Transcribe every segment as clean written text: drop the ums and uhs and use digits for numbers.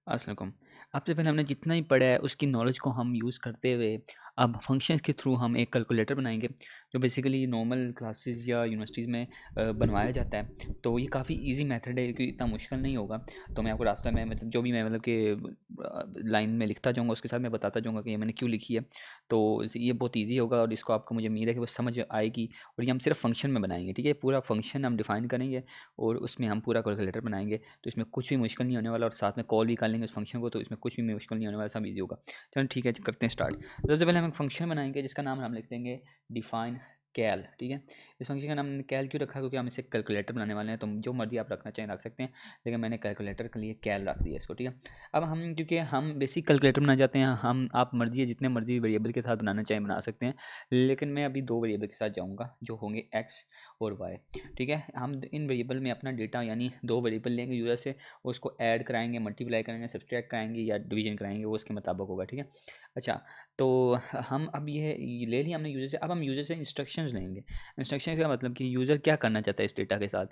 अस्सलाम। आपसे पहले हमने जितना ही पढ़ा है उसकी नॉलेज को हम यूज़ करते हुए अब फंक्शंस के थ्रू हम एक कैलकुलेटर बनाएंगे जो बेसिकली नॉर्मल क्लासेस या यूनिवर्सिटीज़ में बनवाया जाता है। तो ये काफ़ी इजी मेथड है कि इतना मुश्किल नहीं होगा। तो मैं आपको रास्ता में मतलब जो भी मैं मतलब कि लाइन में लिखता जाऊँगा उसके साथ मैं बताता जाऊँगा कि ये मैंने क्यों लिखी है। तो ये बहुत ईजी होगा और इसको आपको मुझे उम्मीद है कि वो समझ आएगी। और ये हम सिर्फ फंक्शन में बनाएंगे, ठीक है। पूरा फंक्शन हम डिफाइन करेंगे और उसमें हम पूरा कैलकुलेटर बनाएंगे। तो इसमें कुछ भी मुश्किल नहीं होने वाला और साथ में कॉल भी कर लेंगे उस फंक्शन को, तो इसमें कुछ भी मुश्किल नहीं होने वाला, सब ईजी होगा। चलो ठीक है, करते हैं स्टार्ट। तो सबसे पहले हम एक फंक्शन बनाएंगे जिसका नाम हम लिख देंगे डिफाइन कैल, ठीक है। इस फंक्शन का नाम कैल क्यों रखा, क्योंकि हम इसे कैलकुलेटर बनाने वाले हैं। तो जो मर्जी आप रखना चाहें रख सकते हैं, लेकिन मैंने कैलकुलेटर के लिए कैल रख दिया इसको, ठीक है। अब हम क्योंकि हम बेसिक कैलकुलेटर बनाना चाहते हैं, हम आप मर्जी है जितने मर्जी वेरिएबल के साथ बनाना चाहें बना सकते हैं, लेकिन मैं अभी दो वेरिएबल के साथ जाऊँगा जो होंगे एक्स और वाई, ठीक है। हम इन वेरिएबल में अपना डेटा यानी दो वेरिएबल लेंगे यूज़र से, उसको ऐड कराएंगे, मल्टीप्लाई करेंगे, सब्सट्रैक्ट कराएंगे या डिवीजन कराएंगे, वो उसके मुताबिक होगा, ठीक है। अच्छा, तो हम अब ये ले लिया हमने यूज़र से। अब हम यूज़र से इंस्ट्रक्शंस लेंगे। इंस्ट्रक्शन का मतलब कि यूज़र क्या करना चाहता है इस डेटा के साथ।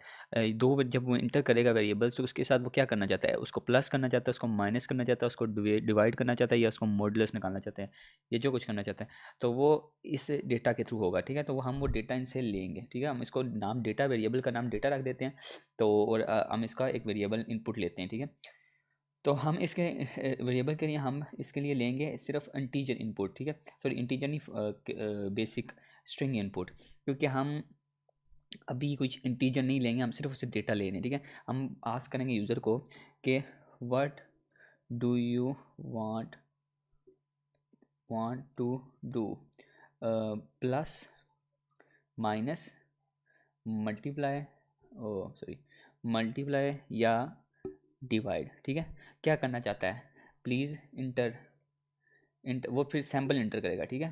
जब वो इंटर करेगा वेरिएबल्स तो उसके साथ वो क्या करना चाहता है, उसको प्लस करना चाहता है, उसको माइनस करना चाहता है, उसको डिवाइड करना चाहता है या उसको मॉडुलस निकालना चाहता है, ये जो कुछ करना चाहता है तो वो इस डेटा के थ्रू होगा, ठीक है। तो वो हम वो डेटा इनसे लेंगे, ठीक है। हम इसको नाम डेटा, वेरिएबल का नाम डेटा रख देते हैं। तो और हम इसका एक वेरिएबल इनपुट लेते हैं, ठीक है। तो हम इसके वेरिएबल के लिए हम इसके लिए लेंगे सिर्फ इंटीजर इनपुट, ठीक है। सॉरी, इंटीजर नहीं, बेसिक स्ट्रिंग इनपुट, क्योंकि हम अभी कुछ इंटीजर नहीं लेंगे, हम सिर्फ उसे डेटा लेने, ठीक है। हम आस्क करेंगे यूज़र को कि what do you want want to do, plus minus multiply, oh sorry, multiply या डिवाइड, ठीक है। क्या करना चाहता है, प्लीज़ इंटर वो फिर सैम्पल इंटर करेगा, ठीक है।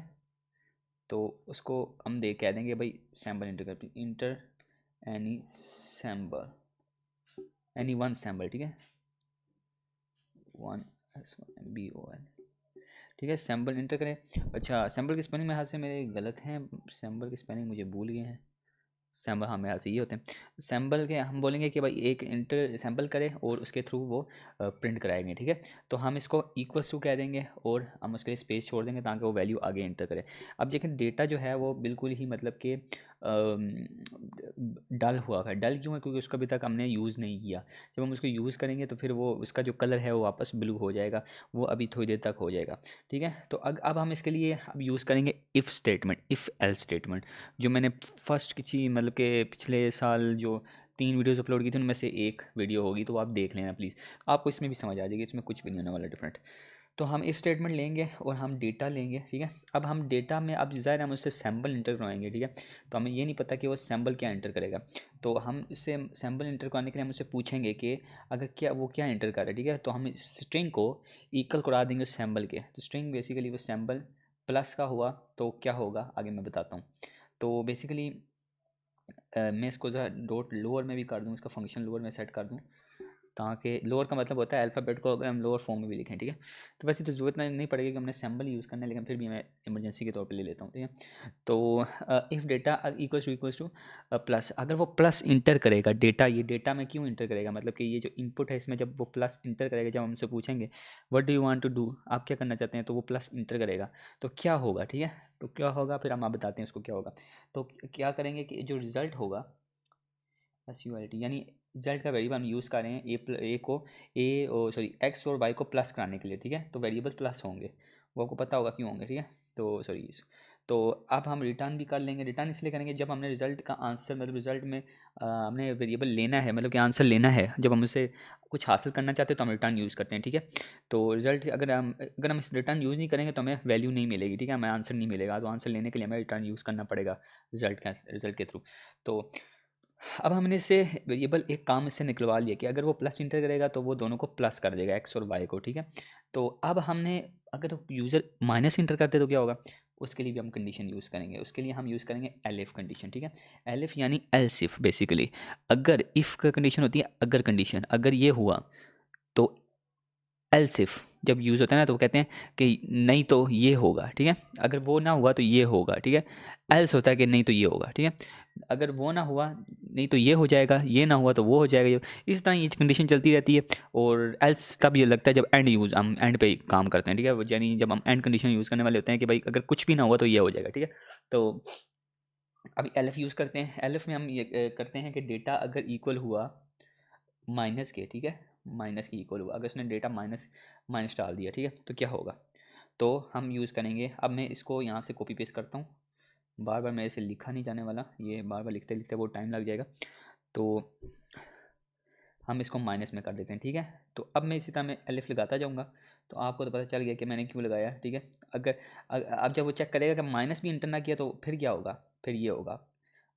तो उसको हम दे कह देंगे भाई सैम्पल इंटर कर, inter any sample, any one sample, ठीक है। वन SYMBOL, ठीक है। सैम्पल इंटर करें। अच्छा, सैम्पल की स्पेलिंग मेरे हाथ से मेरे गलत हैं, सैम्पल की स्पेलिंग मुझे भूल गए हैं। सैम्पल, हाँ, मेरे हाथ से ये होते हैं सैम्पल के। हम बोलेंगे कि भाई एक इंटर सैम्पल करे और उसके थ्रू वो प्रिंट कराएंगे, ठीक है। तो हम इसको इक्वल्स टू कह देंगे और हम उसके लिए स्पेस छोड़ देंगे ताकि वो वैल्यू आगे इंटर करे। अब देखें डेटा जो है वो बिल्कुल ही मतलब कि डल हुआ है। डल क्यों है, क्योंकि उसको अभी तक हमने यूज़ नहीं किया। जब हम उसको यूज़ करेंगे तो फिर वो उसका जो कलर है वो वापस ब्लू हो जाएगा, वो अभी थोड़ी देर तक हो जाएगा, ठीक है। तो अब हम इसके लिए अब यूज़ करेंगे if statement, if else statement, जो मैंने फर्स्ट किसी मतलब के पिछले साल जो 3 वीडियोज़ अपलोड की थी उनमें से एक वीडियो होगी, तो आप देख लेना प्लीज़, आपको इसमें भी समझ आ जाएगी, इसमें कुछ भी नहीं होने वाला डिफरेंट। तो हम इफ स्टेटमेंट लेंगे और हम डेटा लेंगे, ठीक है। अब हम डेटा में अब ज़ाहिर हम उससे सैम्पल इंटर करवाएंगे, ठीक है। तो हमें ये नहीं पता कि वो सैम्पल क्या इंटर करेगा। तो हम इससे सैम्पल इंटर कराने के लिए हम उससे पूछेंगे कि अगर क्या वो क्या इंटर कर रहा है, ठीक है। तो हम स्ट्रिंग को इक्वल करा देंगे सैम्पल के। तो स्ट्रिंग बेसिकली वो सैम्पल प्लस का हुआ तो क्या होगा आगे मैं बताता हूँ। तो बेसिकली मैं इसको ज़रा डॉट लोअर में भी कर दूँ, इसका फंक्शन लोअर में सेट कर दूँ, ताकि लोअर का मतलब होता है अल्फ़ाबेट को अगर हम लोअर फॉर्म में भी लिखें, ठीक है। तो वैसे तो ज़रूरत नहीं पड़ेगी कि हमने सैम्पल यूज़ करना है, लेकिन फिर भी मैं इमरजेंसी के तौर पे ले लेता हूँ, ठीक है। तो if data equals two plus, अगर वो प्लस इंटर करेगा डेटा, ये डेटा में क्यों इंटर करेगा, मतलब कि ये जो इनपुट है इसमें जब वो प्लस इंटर करेगा, जब हमसे पूछेंगे what do you want to do, आप क्या करना चाहते हैं, तो वो प्लस इंटर करेगा तो क्या होगा, ठीक है। तो क्या होगा फिर हम आप बताते हैं उसको क्या होगा। तो क्या करेंगे कि जो रिज़ल्ट होगा SULT, यानी रिजल्ट का वेरिएबल हम यूज़ कर रहे हैं ए को एक्स और वाई को प्लस कराने के लिए, ठीक है। तो वेरिएबल प्लस होंगे, वो आपको पता होगा क्यों होंगे, ठीक है। तो सॉरी, तो अब हम रिटर्न भी कर लेंगे। रिटर्न इसलिए करेंगे जब हमने रिजल्ट का आंसर मतलब रिजल्ट में हमने वेरिएबल लेना है, मतलब कि आंसर लेना है, जब हम उसे कुछ हासिल करना चाहते हैं तो हम रिटर्न यूज़ करते हैं, ठीक है। तो रिजल्ट अगर हम इस रिटर्न यूज़ नहीं करेंगे तो हमें वैल्यू नहीं मिलेगी, ठीक है, हमें आंसर नहीं मिलेगा। तो आंसर लेने के लिए हमें रिटर्न यूज़ करना पड़ेगा रिजल्ट के थ्रू। तो अब हमने इससे वेरिएबल एक काम इससे निकलवा लिया कि अगर वो प्लस इंटर करेगा तो वो दोनों को प्लस कर देगा, एक्स और वाई को, ठीक है। तो अब हमने अगर यूज़र माइनस इंटर करते तो क्या होगा, उसके लिए भी हम कंडीशन यूज़ करेंगे। उसके लिए हम यूज़ करेंगे एलिफ कंडीशन, ठीक है। एलिफ यानी एल्स इफ, बेसिकली अगर इफ़ का कंडीशन होती है अगर कंडीशन, अगर ये हुआ तो एल्स इफ जब यूज़ होता है ना तो वो कहते हैं कि नहीं तो ये होगा, ठीक है। अगर वो ना हुआ तो ये होगा, ठीक है। एल्स होता है कि नहीं तो ये होगा, ठीक है। अगर वो ना हुआ नहीं तो ये हो जाएगा, ये ना हुआ तो वो हो जाएगा, ये इस तरह ये कंडीशन चलती रहती है। और एल्स तब ये लगता है जब एंड यूज़, हम एंड पे काम करते हैं, ठीक है, यानी जब हम एंड कंडीशन यूज़ करने वाले होते हैं कि भाई अगर कुछ भी ना हुआ तो ये हो जाएगा, ठीक है। तो अभी एलएफ यूज़ करते हैं। एलएफ में हम ये करते हैं कि डेटा अगर इक्वल हुआ माइनस के, ठीक है, माइनस के इक्वल हुआ, अगर उसने डेटा माइनस माइनस डाल दिया, ठीक है, तो क्या होगा। तो हम यूज़ करेंगे, अब मैं इसको यहाँ से कॉपी पेस्ट करता हूँ, बार बार मेरे से लिखा नहीं जाने वाला, ये बार बार लिखते लिखते बहुत टाइम लग जाएगा। तो हम इसको माइनस में कर देते हैं, ठीक है। तो अब मैं इसी तरह मैं एलिफ लगाता जाऊँगा, तो आपको तो पता चल गया कि मैंने क्यों लगाया, ठीक है। अगर अब जब वो चेक करेगा कि माइनस भी इंटर ना किया तो फिर क्या होगा, फिर ये होगा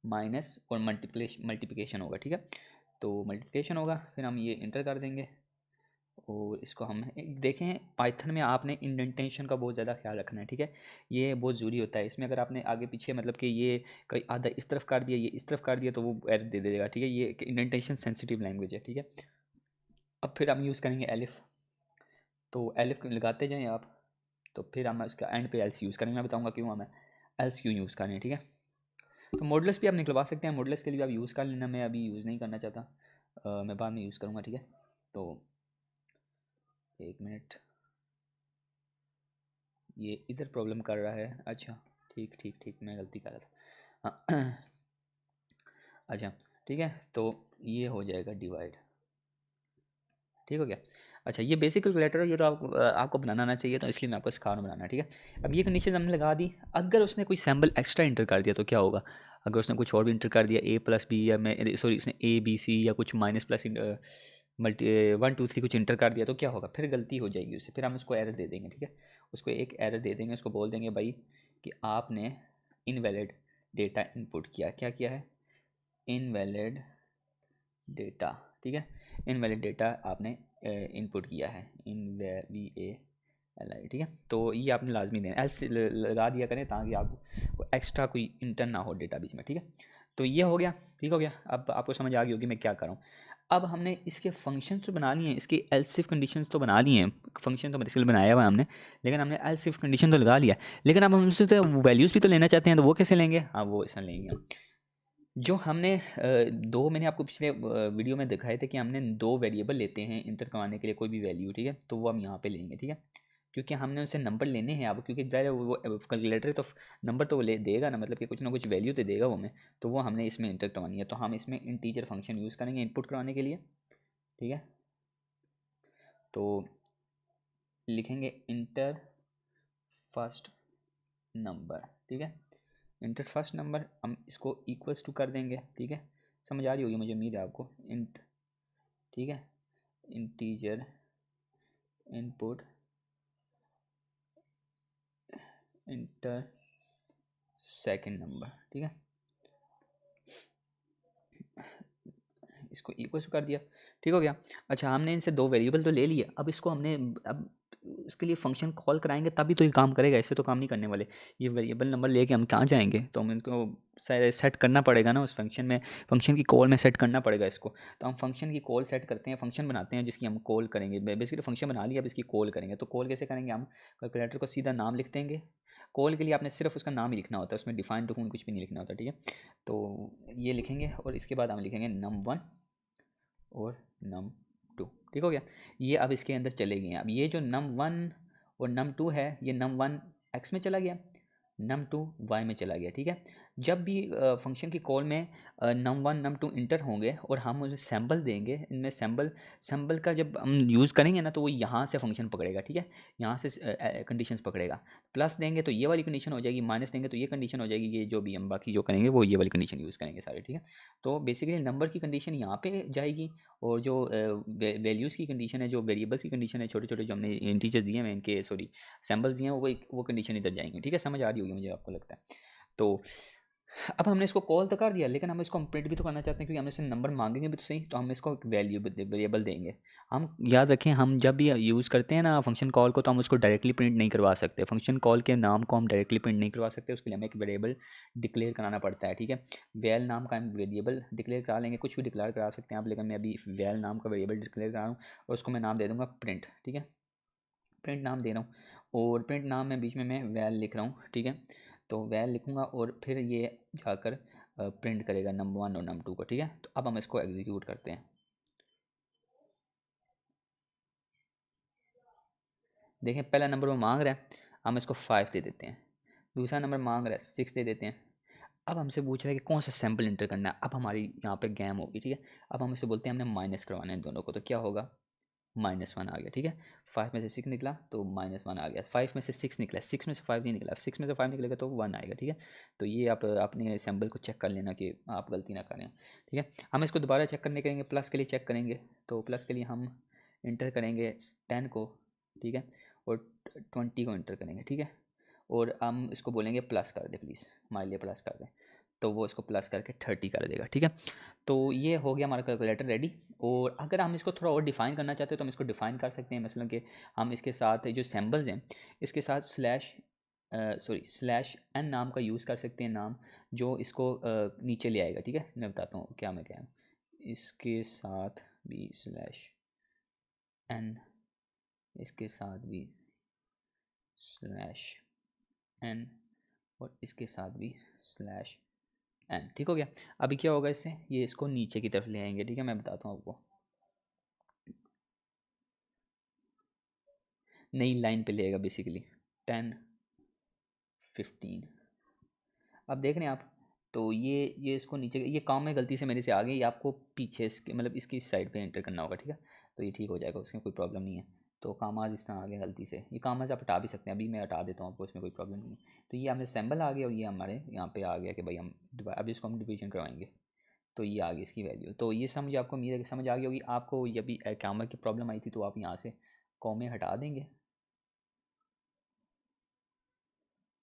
माइनस और मल्टीप्लिकेशन होगा, ठीक है। तो मल्टीप्लिकेशन होगा, फिर हम ये इंटर कर देंगे और इसको हम देखें, पाइथन में आपने इंडेंटेशन का बहुत ज़्यादा ख्याल रखना है, ठीक है। ये बहुत ज़रूरी होता है इसमें, अगर आपने आगे पीछे मतलब कि ये कहीं आधा इस तरफ कर दिया, ये इस तरफ कर दिया, तो वो एरर दे देगा, ठीक है। ये इंडेंटेशन सेंसिटिव लैंग्वेज है, ठीक है। अब फिर हम यूज़ करेंगे एलिफ, तो एलिफ लगाते जाएँ आप, तो फिर हम इसका एंड पे एल्स यूज़ करेंगे, मैं बताऊँगा क्यों हमें एल्स क्यों यूज़ करनी है, ठीक है। तो मॉडुलस भी आप निकलवा सकते हैं, मॉडुलस के लिए आप यूज़ कर लेना, मैं अभी यूज़ नहीं करना चाहता, मैं बाद में यूज़ करूँगा, ठीक है। तो एक मिनट, ये इधर प्रॉब्लम कर रहा है, अच्छा ठीक ठीक ठीक, मैं गलती कर रहा था। अच्छा ठीक है, तो ये हो जाएगा डिवाइड, ठीक हो गया। अच्छा ये बेसिक कैलकुलेटर है, ये तो आपको बनाना आना चाहिए, तो इसलिए मैं आपको सिखा रहा हूँ बनाना, ठीक है। अब ये कंडीशन हमने लगा दी, अगर उसने कोई सैम्बल एक्स्ट्रा इंटर कर दिया तो क्या होगा। अगर उसने कुछ और भी इंटर कर दिया, ए प्लस बी, या मैं सॉरी उसने ए बी सी या कुछ माइनस प्लस मल्टी 1 2 3 कुछ इंटर कर दिया तो क्या होगा, फिर गलती हो जाएगी उससे, फिर हम उसको एरर दे देंगे, ठीक है। उसको एक एरर दे देंगे, उसको बोल देंगे भाई कि आपने इनवैलिड डेटा इनपुट किया, क्या किया है, इनवैलिड डेटा, ठीक है, इनवैलिड डेटा आपने इनपुट किया है, इनवैलिड, ठीक है। तो ये आपने लाजमी देना, एल्स लगा दिया करें ताकि आपको एक्स्ट्रा कोई इंटर ना हो डेटा बीच में, ठीक है। तो ये हो गया, ठीक हो गया। अब आपको समझ आ गई होगी मैं क्या कर रहा हूँ। अब हमने इसके फंक्शंस तो बना लिए हैं, इसके एल्स इफ कंडीशंस तो बना लिए हैं, फंक्शन तो बेसिकली बनाया हुआ है हमने, लेकिन हमने एल्स इफ कंडीशन तो लगा लिया। लेकिन अब हम उससे तो वैल्यूज़ भी तो लेना चाहते हैं, तो वो कैसे लेंगे, हाँ वो ऐसा लेंगे हम, जो हमने दो मैंने आपको पिछले वीडियो में दिखाए थे कि हमने दो वेरिएबल लेते हैं इंटर करवाने के लिए कोई भी वैल्यू, ठीक है। तो वो हम यहाँ पे लेंगे, ठीक है, क्योंकि हमने उनसे नंबर लेने हैं अब, क्योंकि ज़ाहिर है वो कैलकुलेटर तो नंबर तो वो ले देगा ना, मतलब कि कुछ ना कुछ वैल्यू तो देगा वो हमें, तो वो हमने इसमें इंटर करवानी है। तो हम इसमें इंटीजर फंक्शन यूज़ करेंगे इनपुट करवाने के लिए, ठीक है। तो लिखेंगे इंटर फर्स्ट नंबर, ठीक है, इंटर फर्स्ट नंबर, हम इसको इक्वल्स टू कर देंगे, ठीक है। समझ आ रही होगी मुझे उम्मीद है आपको, इंट, ठीक है, integer input inter second number, ठीक है, इसको इक्वल कर दिया, ठीक हो गया। अच्छा हमने इनसे दो वेरिएबल तो ले लिए, अब इसको हमने अब इसके लिए फंक्शन कॉल कराएंगे तभी तो ये काम करेगा, ऐसे तो काम नहीं करने वाले। ये वेरिएबल नंबर लेके हम कहाँ जाएंगे, तो हम इनको सेट करना पड़ेगा ना उस फंक्शन में, फंक्शन की कॉल में सेट करना पड़ेगा इसको। तो हम फंक्शन की कॉल सेट करते हैं, फंक्शन बनाते हैं जिसकी हम कॉल करेंगे, बेसिकली फंक्शन बना लिया, अब इसकी कॉल करेंगे। तो कॉल कैसे करेंगे, हम कैलकुलेटर को सीधा नाम लिख देंगे, कॉल के लिए आपने सिर्फ उसका नाम ही लिखना होता है, उसमें डिफाइन टू कुछ भी नहीं लिखना होता, ठीक है। तो ये लिखेंगे और इसके बाद हम लिखेंगे num1 और num2, ठीक हो गया। ये अब इसके अंदर चले गए हैं, अब ये जो num1 और num2 है, ये num1 x में चला गया, num2 y में चला गया, ठीक है। जब भी फंक्शन की कॉल में num1 num2 इंटर होंगे और हम उसे सैम्बल देंगे, इनमें सैम्बल सैम्बल का जब हम यूज़ करेंगे ना, तो वो यहाँ से फंक्शन पकड़ेगा, ठीक है, यहाँ से कंडीशंस पकड़ेगा। प्लस देंगे तो ये वाली कंडीशन हो जाएगी, माइनस देंगे तो ये कंडीशन हो जाएगी, ये जो भी हम बाकी जो करेंगे वो ये वाली कंडीशन यूज़ करेंगे सारे, ठीक है। तो बेसिकली नंबर की कंडीशन यहाँ पे जाएगी, और जो वैल्यूज़ की कंडीशन है, जो वेरिएबल्स की कंडीशन है, छोटे छोटे जो हमने इंटीजर दिए हैं इनके, सॉरी सैम्बल्स दिए हैं, वो कंडीशन इधर जाएंगे, ठीक है। समझ आ रही होगी मुझे, आपको लगता है। तो अब हमने इसको कॉल तो कर दिया, लेकिन हम इसको हम प्रिंट भी तो करना चाहते हैं, क्योंकि हम इससे नंबर मांगेंगे भी तो सही, तो हम इसको एक वैल्यू वेरिएबल देंगे। हम याद रखें, हम जब भी यूज़ करते हैं ना फंक्शन कॉल को, तो हम उसको डायरेक्टली प्रिंट नहीं करवा सकते, फंक्शन कॉल के नाम को हम डायरेक्टली प्रिंट नहीं करवा सकते, उसके लिए हमें एक वेरिएबल डिक्लेयर कराना पड़ता है, ठीक है। वैल नाम का हम वेरिएबल डिक्लेयर करा लेंगे, कुछ भी डिक्लेयर करा सकते हैं आप, लेकिन मैं अभी वैल नाम का वेरिएबल डिक्लेयर करा रहा हूँ, और उसको मैं नाम दे दूँगा प्रिंट, ठीक है, प्रिंट नाम दे रहा हूँ। और प्रिंट नाम में बीच में मैं वैल लिख रहा हूँ, ठीक है। तो वैल लिखूँगा और फिर ये जाकर प्रिंट करेगा num1 और num2 को, ठीक है। तो अब हम इसको एग्जीक्यूट करते हैं। देखें पहला नंबर वो मांग रहा है, हम इसको 5 दे देते हैं। दूसरा नंबर मांग रहा है 6 दे देते हैं। अब हमसे पूछ रहा है कि कौन सा सैम्पल इंटर करना है। अब हमारी यहाँ पे गेम होगी, ठीक है। अब हम इसे बोलते हैं हमने माइनस करवाना है दोनों को, तो क्या होगा, -1 आ गया, ठीक है। 5 में से 6 निकला तो -1 आ गया। 5 में से 6 निकला, 6 में से 5 नहीं निकला, 6 में से 5 निकलेगा तो 1 आएगा, ठीक है। तो ये आप अपने सैम्पल को चेक कर लेना कि आप गलती ना करें, ठीक है। हम इसको दोबारा चेक करने करेंगे, प्लस के लिए चेक करेंगे। तो प्लस के लिए हम इंटर करेंगे 10 को, ठीक है, और 20 को इंटर करेंगे, ठीक है। और हम इसको बोलेंगे प्लस कर दे प्लीज़, हमारे लिए प्लस कर दें। तो वो इसको प्लस करके 30 कर देगा, ठीक है। तो ये हो गया हमारा कैलकुलेटर रेडी। और अगर हम इसको थोड़ा और डिफ़ाइन करना चाहते हैं तो हम इसको डिफ़ाइन कर सकते हैं। मसलन कि हम इसके साथ जो सिंबल्स हैं इसके साथ स्लैश एन नाम का यूज़ कर सकते हैं, नाम जो इसको नीचे ले आएगा, ठीक है। मैं बताता हूँ क्या मैं कह रहा हूँ। इसके साथ भी स्लैश एन, इसके साथ भी स्लैश एन, और इसके साथ भी स्लैश एन, ठीक हो गया। अभी क्या होगा इससे, ये इसको नीचे की तरफ ले आएंगे, ठीक है। मैं बताता हूँ आपको, नई लाइन पे ले आएगा बेसिकली 10 15। अब देख रहे हैं आप, तो ये इसको नीचे, ये काम में गलती से मेरे से आ गई, ये आपको पीछे इसके मतलब इसकी साइड पे एंटर करना होगा, ठीक है। तो ये ठीक हो जाएगा, उसमें कोई प्रॉब्लम नहीं है। तो कामाज इस तरह आ गया गलती से, ये कामाज आप हटा भी सकते हैं, अभी मैं हटा देता हूँ आपको, इसमें कोई प्रॉब्लम नहीं है। तो ये हमें सैम्बल आ गया और ये हमारे यहाँ पे आ गया कि भाई हम अब इसको हम डिवीजन करवाएंगे। तो ये आ गई इसकी वैल्यू। तो ये समझ आपको उम्मीद है कि समझ आ गई होगी। आपको ये भी कैमरा की प्रॉब्लम आई थी तो आप यहाँ से कॉमे हटा देंगे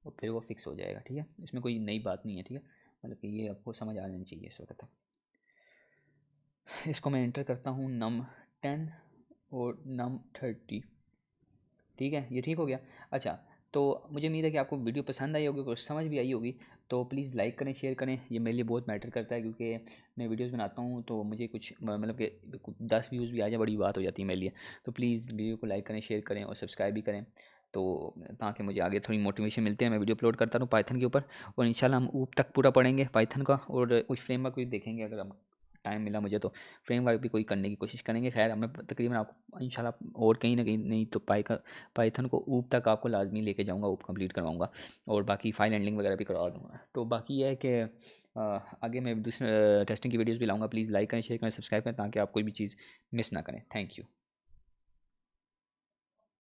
और फिर वो फिक्स हो जाएगा, ठीक है। इसमें कोई नई बात नहीं है, ठीक है। मतलब कि ये आपको समझ आ जानी चाहिए इस वक्त तक। इसको मैं एंटर करता हूँ num10 और num30, ठीक है। ये ठीक हो गया। अच्छा, तो मुझे उम्मीद है कि आपको वीडियो पसंद आई होगी, कुछ समझ भी आई होगी। तो प्लीज़ लाइक करें, शेयर करें, ये मेरे लिए बहुत मैटर करता है क्योंकि मैं वीडियोस बनाता हूँ तो मुझे कुछ मतलब कि 10 व्यूज़ भी आ जाए बड़ी बात हो जाती है मेरे लिए। तो प्लीज़ वीडियो को लाइक करें, शेयर करें और सब्सक्राइब भी करें, तो ताकि मुझे आगे थोड़ी मोटिवेशन मिलती है। मैं वीडियो अपलोड करता रहूँ पाइथन के ऊपर, और इंशाल्लाह हम ऊप तक पूरा पढ़ेंगे पाइथन का, और कुछ फ्रेमवर्क भी देखेंगे अगर हम टाइम मिला मुझे तो फ्रेमवर्क भी कोई करने की कोशिश करेंगे। खैर हमें तकरीबन आपको इंशाल्लाह और कहीं ना कहीं नहीं तो पाइथन को ऊप तक आपको लाजमी लेके जाऊंगा, ऊप कंप्लीट करवाऊंगा, और बाकी फाइल हैंडलिंग वगैरह भी करवा दूंगा। तो बाकी यह है कि आगे मैं दूसरे टेस्टिंग की वीडियोस भी लाऊंगा। प्लीज़ लाइक करें, शेयर करें, सब्सक्राइब करें ताकि आप कोई भी चीज़ मिस ना करें। Thank you.